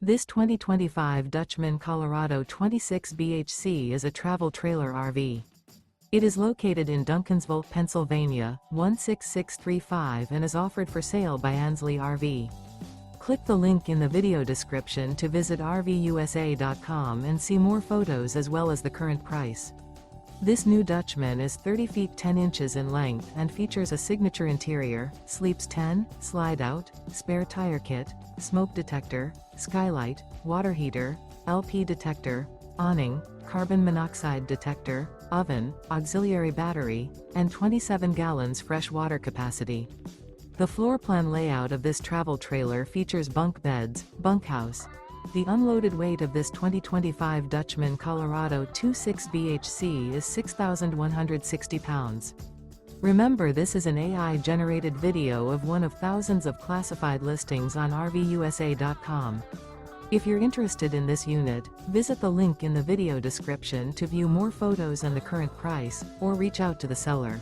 This 2025 Dutchmen Colorado 26 BHC is a travel trailer RV. It is located in Duncansville, Pennsylvania, 16635 and is offered for sale by Ansley RV. Click the link in the video description to visit RVUSA.com and see more photos as well as the current price. This new Dutchman is 30 feet 10 inches in length and features a signature interior, sleeps 10, slide out, spare tire kit, smoke detector, skylight, water heater, LP detector, awning, carbon monoxide detector, oven, auxiliary battery, and 27 gallons fresh water capacity. The floor plan layout of this travel trailer features bunk beds, bunkhouse. The unloaded weight of this 2025 Dutchmen Colorado 26 BHC is 6,160 pounds. Remember, this is an AI-generated video of one of thousands of classified listings on RVUSA.com. If you're interested in this unit, visit the link in the video description to view more photos and the current price, or reach out to the seller.